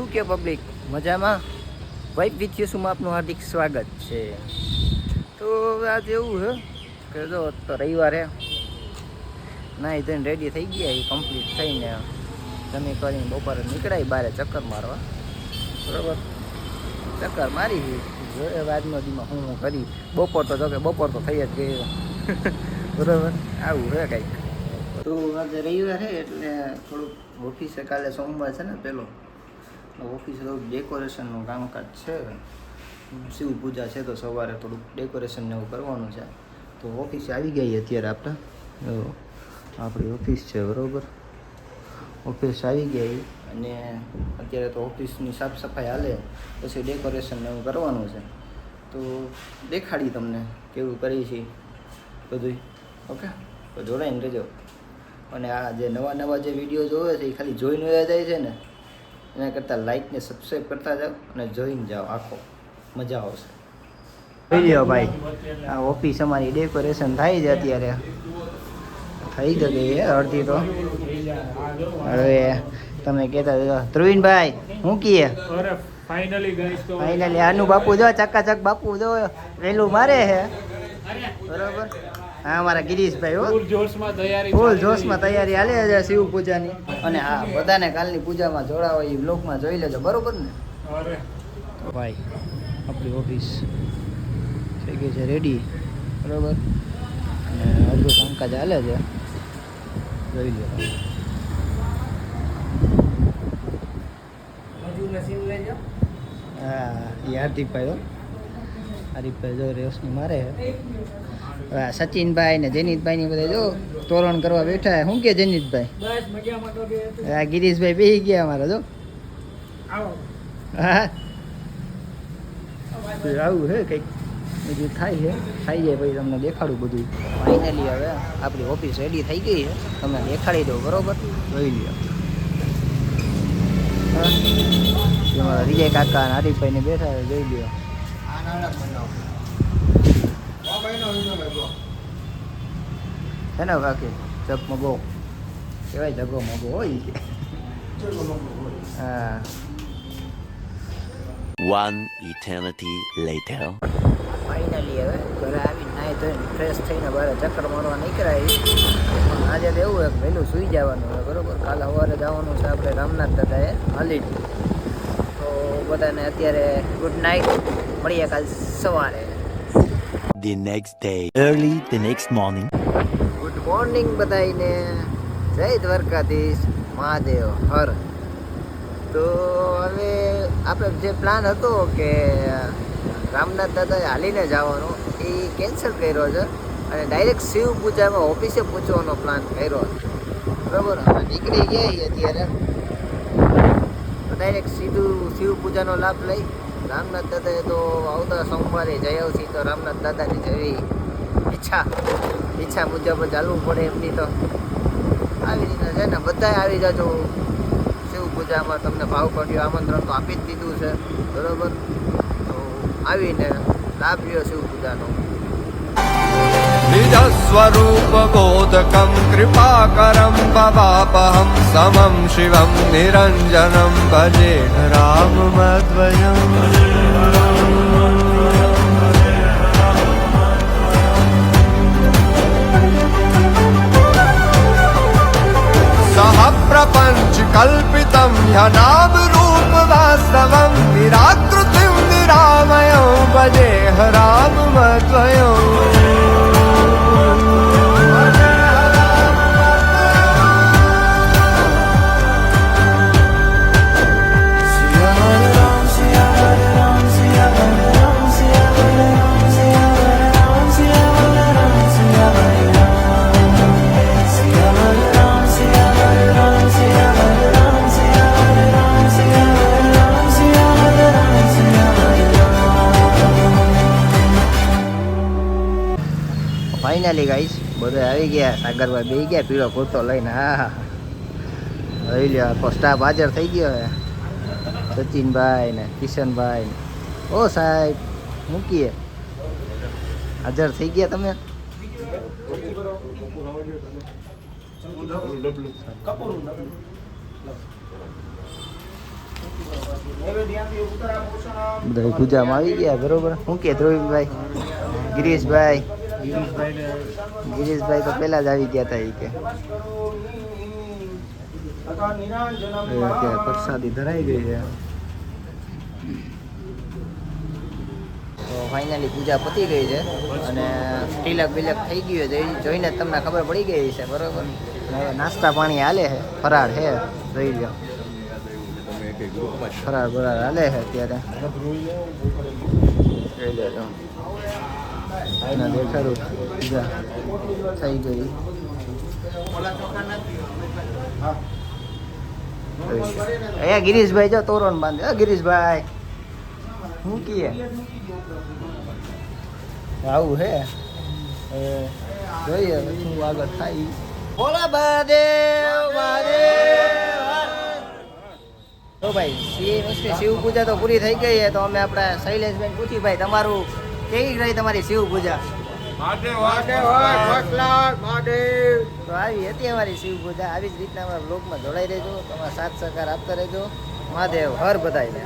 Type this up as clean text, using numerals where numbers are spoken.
શું કે પબ્લિક મજામાં? વાઇફ વિથ યુસુમાં આપનું હાર્દિક સ્વાગત છે. તો આજે એવું છે કે જો તો રવિવારે નાહી ધોઈને રેડી થઈ ગયા, એ કમ્પ્લીટ થઈને તમે કરીને બપોરે નીકળાય બહાર ચક્કર મારવા. બરાબર, ચક્કર મારી જોઈએ આજનો દીમાં હું કરી. બપોર તો જો કે બપોર તો થઈ જ ગઈ. બરાબર, આવું છે કંઈક. તો આજે રવિવાર છે એટલે થોડુંક ઓફિસે, કાલે સોમવાર છે ને પેલો, ઓફિસે થોડુંક ડેકોરેશનનું કામકાજ છે. શિવ પૂજા છે તો સવારે થોડુંક ડેકોરેશન ને એવું કરવાનું છે. તો ઓફિસે આવી ગઈ અત્યારે આપણે, આપણી ઓફિસ છે બરાબર. ઓફિસ આવી ગઈ અને અત્યારે તો ઓફિસની સાફ સફાઈ હાલે, પછી ડેકોરેશન ને એવું કરવાનું છે. તો દેખાડી તમને કેવું કરી છે બધું. ઓકે, તો જોડાઈને રહેજો. અને આ જે નવા નવા જે વિડીયો જોવે છે એ ખાલી જોઈને વયા જાય છે ને, એના કરતાં લાઈક ને સબસ્ક્રાઈબ કરતા જાઓ અને જોઈને જાઓ, આખો મજા આવશે. જોઈ લ્યો ભાઈ, આ ઓફિસ અમારી ડેકોરેશન થાય છે અત્યારે, થઈ જ ગઈ છે અડધી તો. હવે તમે કહેતા ધ્રુવીનભાઈ શું કહીએ? ફાઇનલી આનું બાપુ જો ચકાચક બાપુ જો વહેલું મારે છે બરોબર. હા, અમારા ગિરીશભાઈ ફૂલ જોશમાં તૈયારી હાલે છે શિવ પૂજાની. અને હા, બધાને કાલની પૂજામાં જોડાવો એ બ્લોગમાં જોઈ લેજો બરોબર ને ભાઈ. આપણી ઓફિસ થઈ ગઈ છે રેડી બરોબર, અને અડધું કામકાજ હાલે છે, જોઈ લો. હા, એ હાર્દિકભાઈ હાર્દિકભાઈ જો રેસની મારે છે. સચિનભાઈ ને જેનિતભાઈ ની બધા જો તોરણ કરવા બેઠા. શું કે જેનિતભાઈ? હા, ગિરીશભાઈ બેસી ગયા અમારા જો. હા, આવું છે કંઈક બીજું થાય છે, થઈ જાય પછી તમને દેખાડું બધું. ફાઇનલી હવે આપણી ઓફિસ રેડી થઈ ગઈ છે, તમને દેખાડી દઉં બરોબર, જોઈ લ્યો. હા, વિજય કાકા અને હરીફભાઈ ને બેઠા છે, જોઈ લ્યો. છે ને બાકી જગમગો કહેવાય, જગમગો હોય. હા. One eternity later. ફાઇનલી હવે ઘરે આવીને નાહી ધોઈને ફ્રેશ થઈને બહાર ચક્કર મારવા નીકળાય. પણ આજે તો એવું હોય કે વહેલું સૂઈ જવાનું હોય બરાબર. કાલે સવારે જવાનું છે આપણે રામનાથ દાદાએ હાલી. તો બધાને અત્યારે ગુડ નાઇટ, મળીએ કાલ સવારે. The next day, early the next morning. Good morning બધાને, જય દ્વારકાધીશ, મહાદેવ હર. તો હવે આપણે જે પ્લાન હતો કે રામનાથ દાદાએ હાલીને જવાનો એ કેન્સલ કર્યો છે, અને ડાયરેક્ટ શિવ પૂજામાં ઓફિસે પૂછવાનો પ્લાન કર્યો બરાબર. હવે નીકળી ગયા અત્યારે, તો ડાયરેક્ટ સીધું શિવ પૂજાનો લાભ લઈ. રામનાથ દાદાએ તો આવતા સોમવારે જઈ આવશે, તો રામનાથ દાદાની જેવી ઈચ્છા મુજબ ચાલવું પડે એમની. તો આવી રીતે છે ને, બધાએ આવી જાજો શિવ પૂજામાં. તમને ભાવ પડ્યો આમંત્રણ તો આપી જ દીધું છે બરાબર. તો આવીને લાભ લ્યો શિવ પૂજાનો. નિજ સ્વરૂપ બોધકમ કૃપાકરમ ભવાપહમ સમમ શિવમ નિરંજનમ ભજે રામ મદ્વયમ. સહ પ્રપંચ કલ્પિતમ ह्यनाम रूप वास्तवम निराकृतिम निरामयं भजे राम मद्वयम्. ફાઇનલી ગાઈસ બધા આવી ગયા. સાગરભાઈ બેસી ગયા પીળો કુર્તો લઈને. હા, લઈ લ્યો, આખો સ્ટાફ હાજર થઈ ગયો છે. સચિનભાઈ ને કિશનભાઈ ને ઓ સાહેબ મૂકીએ હાજર થઈ ગયા. તમે બધા પૂજામાં આવી ગયા બરોબર. શું કે ધ્રુવીભાઈ, ગિરીશભાઈ તો પેલા જ આવી ગયા હતા એ કે અત્યારે પ્રસાદી ધરાઈ ગઈ છે. તો ફાઇનલી પૂજા પતી ગઈ છે અને તિલક બિલક થઈ ગયું છે. એ જોઈને જ તમને ખબર પડી ગઈ છે બરોબર. અને હવે નાસ્તા પાણી હાલે છે, ફરાળ છે, જોઈ લો ફરાળ બરાળ હાલે છે અત્યારે. જોઈ લેજો અને દેખાડું પૂજા થઈ ગઈ. અહીંયા ગિરીશભાઈ જો તોરણ બાંધે. ગિરીશભાઈ શું કીએ આવું હે. જોઈએ શું આગળ થાય. ભોળા મહાદેવ તો ભાઈ શિવ પૂજા તો પૂરી થઈ ગઈ છે. તો અમે આપણા શૈલેષભાઈ પૂછી ભાઈ તમારું કેવી રહી તમારી શિવ પૂજા? તો આવી હતી અમારી શિવ પૂજા. આવી જ રીતના અમારા બ્લોગમાં જોડાઈ રહેજો, તમારા સાથ સહકાર આપતા રહેજો. મહાદેવ હર બધાય.